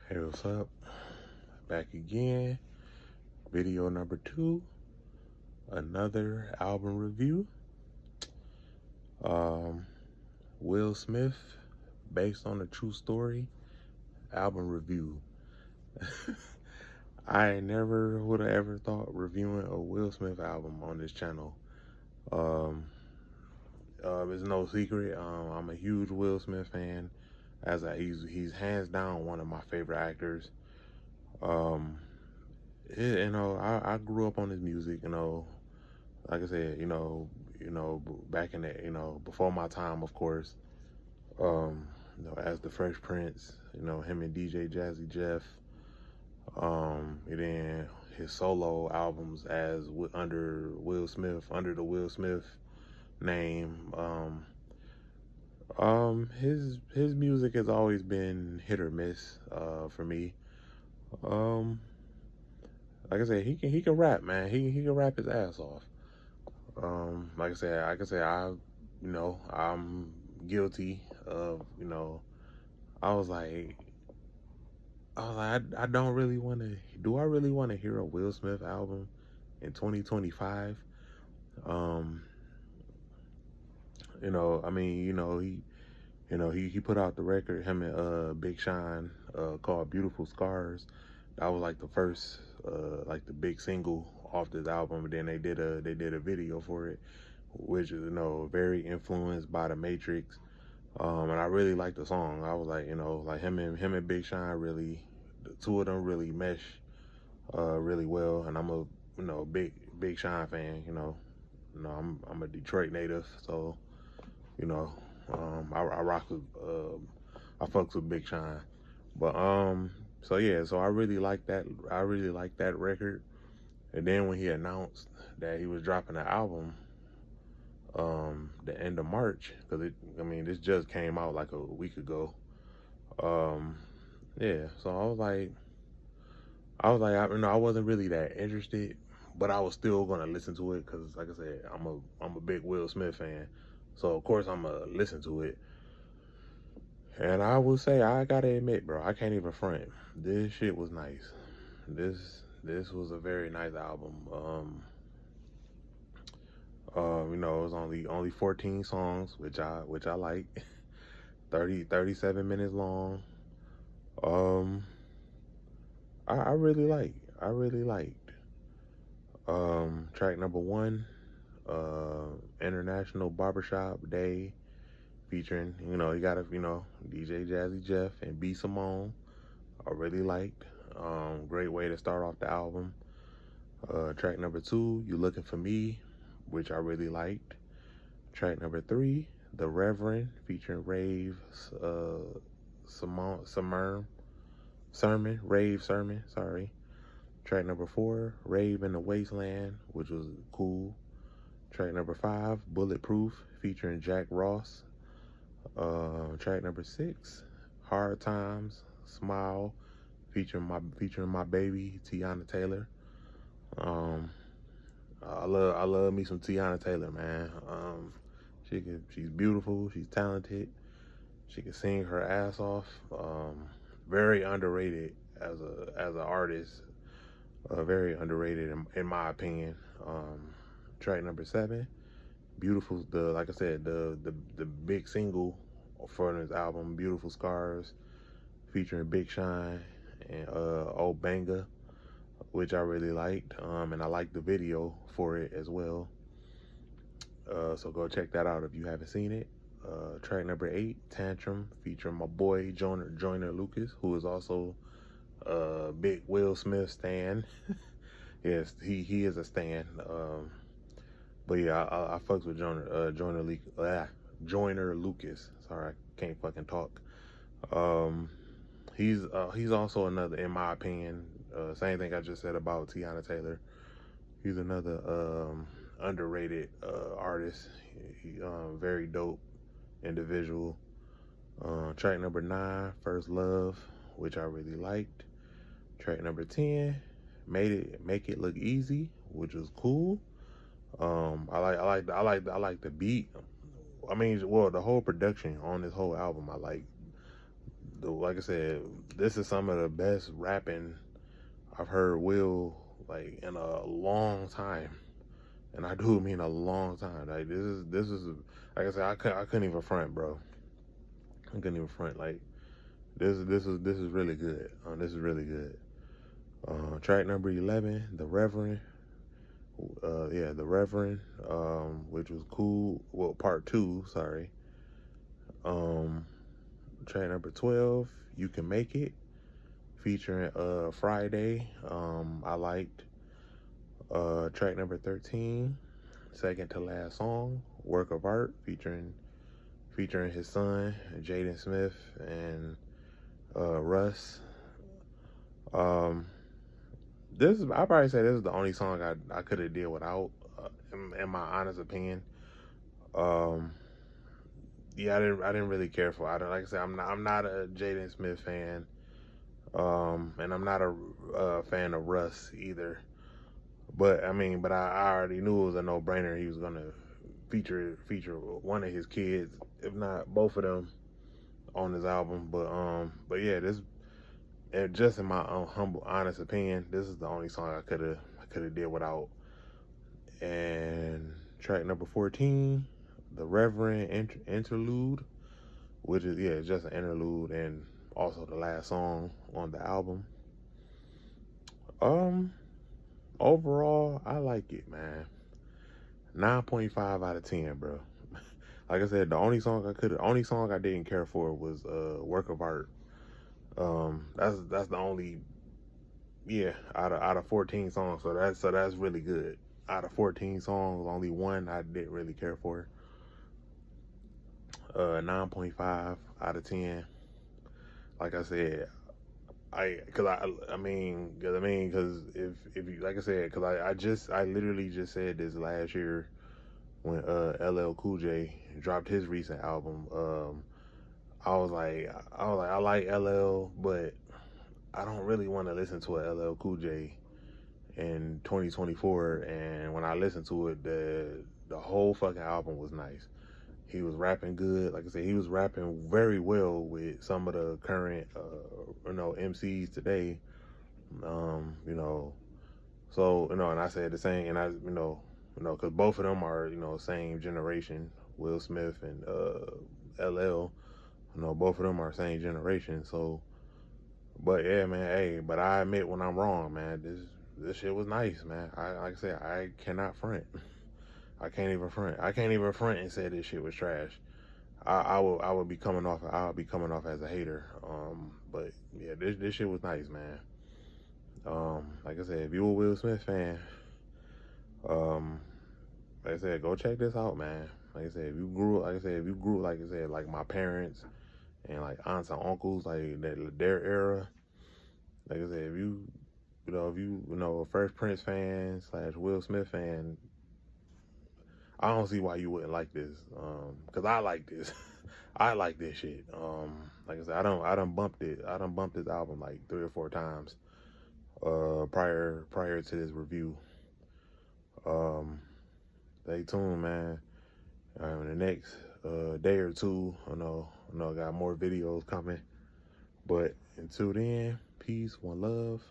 Hey, what's up? Back again. Video number 2. Another album review. Um, Will Smith, based on a true story, album review. I never would have ever thought reviewing a Will Smith album on this channel. Um, it's no secret. I'm a huge Will Smith fan. He's hands down one of my favorite actors. Um, I grew up on his music. Like I said, back in the, before my time, of course. As the Fresh Prince, him and DJ Jazzy Jeff. And then his solo albums under Will Smith, under the Will Smith name. His music has always been hit or miss for me. Um, like I said, he can rap, man. He can rap his ass off. Like I can say I'm guilty of, I was like, I don't really want to. Do I really want to hear a Will Smith album in 2025? Um, I mean, he put out the record, him and Big Sean, called "Beautiful Scars." That was like the first, like the big single off this album. And then they did a video for it, which is very influenced by The Matrix. And I really liked the song. I was like, like him and Big Sean really, the two of them really mesh really well. And I'm a Big Sean fan. I'm a Detroit native, so you know I rock with I fucks with Big Sean. But so yeah, so I really like that. I really like that record. And then when he announced that he was dropping the album the end of March, because this just came out like a week ago. Um yeah, so I wasn't really that interested, but I was still gonna listen to it because, like I said, I'm a big Will Smith fan, so of course I'm gonna listen to it. And I will say, I gotta admit, bro, I can't even front. This shit was nice. This was a very nice album. It was only 14 songs, which I like. 37 minutes long. Um, I really liked. Track number 1, International Barbershop Day, featuring, you got DJ Jazzy Jeff and B Simone. I really liked. Great way to start off the album. Track number 2, You Looking For Me, which I really liked. Track number 3, The Reverend, featuring Rave Sermon, sorry. Track number 4, Rave in the Wasteland, which was cool. Track number 5, Bulletproof, featuring Jack Ross. Track number 6, Hard Times, Smile, featuring my baby Tiana Taylor. I love me some Tiana Taylor, man. She's beautiful, she's talented, she can sing her ass off. Very underrated as an artist. Very underrated in my opinion. Track number 7, Beautiful. Like I said, the big single for this album, Beautiful Scars, featuring Big Sean and Old Banga, which I really liked. And I liked the video for it as well. So go check that out if you haven't seen it. Track number 8, Tantrum, featuring my boy Joyner Lucas, who is also a big Will Smith stan. Yes, he is a stan. But yeah, I fucks with Joyner Lucas. Sorry, I can't fucking talk. He's also another, in my opinion, same thing I just said about Tiana Taylor. He's another underrated artist. He very dope individual. Track number 9, First Love, which I really liked. Track number 10, Make It Look Easy, which was cool. I like the beat. I mean, well, the whole production on this whole album, I like like I said, this is some of the best rapping I've heard Will like in a long time, and I do mean a long time. Like this is like I said, I couldn't even front, bro. I couldn't even front. Like this is really good. This is really good. Track number 11, The Reverend. Yeah, The Reverend, which was cool. Well, part 2, sorry. Track number 12, You Can Make It, featuring Friday. I liked. Track number 13, second to last song, Work of Art, featuring his son, Jaden Smith, and Russ. I probably say this is the only song I could have did without, in my honest opinion. Yeah, I didn't really care for. Like I said, I'm not a Jaden Smith fan, and I'm not a fan of Russ either. But I mean, I already knew it was a no-brainer. He was gonna feature one of his kids, if not both of them, on his album. But yeah, this, and just in my own humble, honest opinion, this is the only song I could have did without. And track number 14, The Reverend Interlude, which is, yeah, it's just an interlude and also the last song on the album. Overall, I like it, man. 9.5 out of 10, bro. Like I said, the only song I didn't care for was Work of Art. That's the only, yeah, out of 14 songs. So that's really good. Out of 14 songs, only one I didn't really care for. 9.5 out of 10. Like I said, because if you, like I said, because I literally just said this last year when LL Cool J dropped his recent album. I was like I like LL, but I don't really want to listen to a LL Cool J in 2024. And when I listened to it, the whole fucking album was nice. He was rapping good. Like I said, he was rapping very well with some of the current, MCs today. So, and I said the same, and because both of them are, same generation, Will Smith and LL, both of them are same generation. So, but yeah, man, hey, but I admit when I'm wrong, man. This shit was nice, man. Like I said, I cannot front. I can't even front. I can't even front and say this shit was trash. I would be coming off. I would be coming off as a hater. But yeah, this shit was nice, man. Like I said, if you're a Will Smith fan, like I said, go check this out, man. Like I said, if you grew, like my parents and like aunts and uncles, like their era. Like I said, if you a Fresh Prince fan / Will Smith fan, I don't see why you wouldn't like this. Cause I like this. I like this shit. Like I said, I done bumped it. I done bumped this album like 3 or 4 times. Prior to this review. Stay tuned, man. In the next day or two, I know I got more videos coming. But until then, peace, one love.